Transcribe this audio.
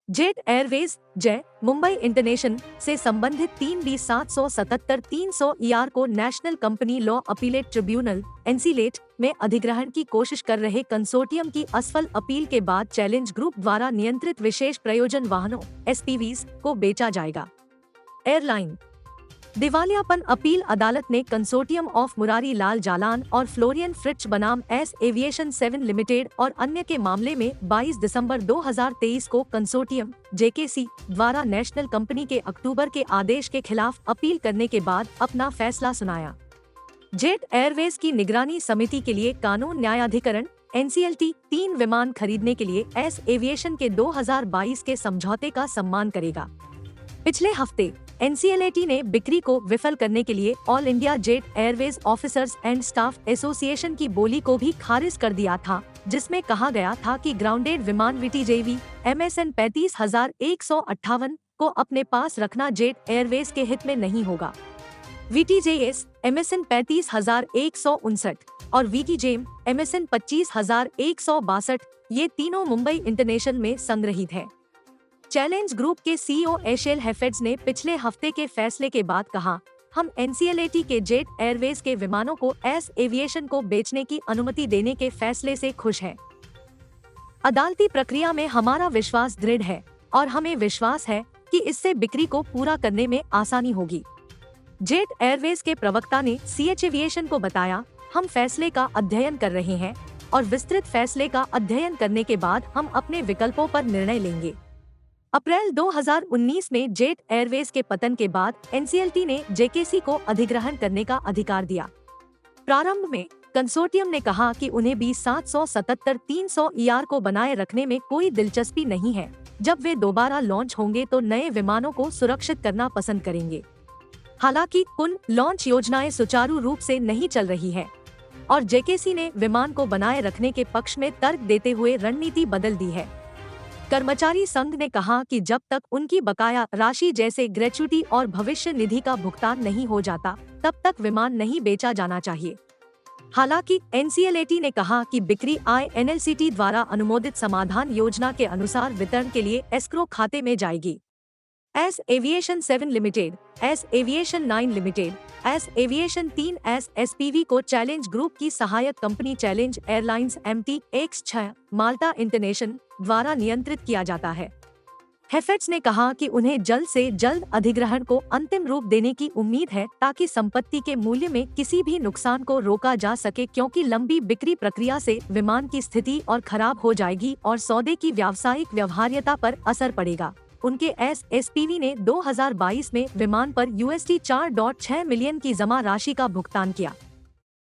Jet Airways जय Mumbai international से संबंधित 3B777-300 ER को national company law appellate tribunal NCLAT में अधिग्रहण की कोशिश कर रहे कंसोर्टियम की असफल अपील के बाद चैलेंज ग्रुप द्वारा नियंत्रित विशेष प्रयोजन वाहनों SPVs को बेचा जाएगा। एयरलाइन दिवालियापन अपील अदालत ने कंसोर्टियम ऑफ मुरारी लाल जालान और फ्लोरियन फ्रिट्ज बनाम एस एविएशन 7 लिमिटेड और अन्य के मामले में 22 दिसंबर 2023 को कंसोर्टियम JKC द्वारा नेशनल कंपनी के अक्टूबर के आदेश के खिलाफ अपील करने के बाद अपना फैसला सुनाया। जेट एयरवेज की निगरानी समिति के लिए कानून न्यायाधिकरण NCLT 3 विमान खरीदने के लिए एस एविएशन के 2022 के समझौते का सम्मान करेगा। पिछले हफ्ते NCLAT ने बिक्री को विफल करने के लिए all India jet Airways officers and staff association की बोली को भी खारिज कर दिया था, जिसमें कहा गया था कि ग्राउंडेड विमान VTJV MSN 35,158 को अपने पास रखना जेट एयरवेज के हित में नहीं होगा। VTJS MSN 35,159 और VTJM MSN 25,162 ये तीनों मुंबई इंटरनेशनल में संग्रहित हैं। चैलेंज ग्रुप के CEO एशेल हेफेड्स ने पिछले हफ्ते के फैसले के बाद कहा, हम NCLAT के जेट एयरवेज के विमानों को एस एविएशन को बेचने की अनुमति देने के फैसले से खुश हैं। अदालती प्रक्रिया में हमारा विश्वास दृढ़ है और हमें विश्वास है कि इससे बिक्री को पूरा करने में आसानी होगी। जेट एयरवेज के प्रवक्ता ने CH एविएशन को बताया, हम फैसले का अध्ययन कर रहे हैं और विस्तृत फैसले का अध्ययन करने के बाद हम अपने विकल्पों पर निर्णय लेंगे। अप्रैल 2019 में जेट एयरवेज के पतन के बाद NCLT ने JKC को अधिग्रहण करने का अधिकार दिया। प्रारंभ में कंसोर्टियम ने कहा कि उन्हें B777-300 ER को बनाए रखने में कोई दिलचस्पी नहीं है। जब वे दोबारा लॉन्च होंगे तो नए विमानों को सुरक्षित करना पसंद करेंगे। हालांकि उन लॉन्च योजनाएं सुचारू रूप से नहीं चल रही है और JKC ने विमान को बनाए रखने के पक्ष में तर्क देते हुए रणनीति बदल दी है। कर्मचारी संघ ने कहा कि जब तक उनकी बकाया राशि जैसे ग्रेच्युटी और भविष्य निधि का भुगतान नहीं हो जाता, तब तक विमान नहीं बेचा जाना चाहिए। हालांकि NCLAT ने कहा कि बिक्री INLCT द्वारा अनुमोदित समाधान योजना के अनुसार वितरण के लिए एस्क्रो खाते में जाएगी। S aviation 7 limited, S aviation 9 limited, S aviation 3 SPV को चैलेंज ग्रुप की सहायक कंपनी चैलेंज एयरलाइंस MTX6 माल्टा इंटरनेशनल द्वारा नियंत्रित किया जाता है। हेफेड्स ने कहा कि उन्हें जल्द से जल्द अधिग्रहण को अंतिम रूप देने की उम्मीद है ताकि संपत्ति के मूल्य में किसी भी नुकसान को रोका जा सके, क्योंकि लंबी बिक्री प्रक्रिया से विमान की स्थिति और खराब हो जाएगी और सौदे की व्यावसायिक व्यवहार्यता पर असर पड़ेगा। उनके SPV ने 2022 में विमान पर USD 4.6 मिलियन की जमा राशि का भुगतान किया।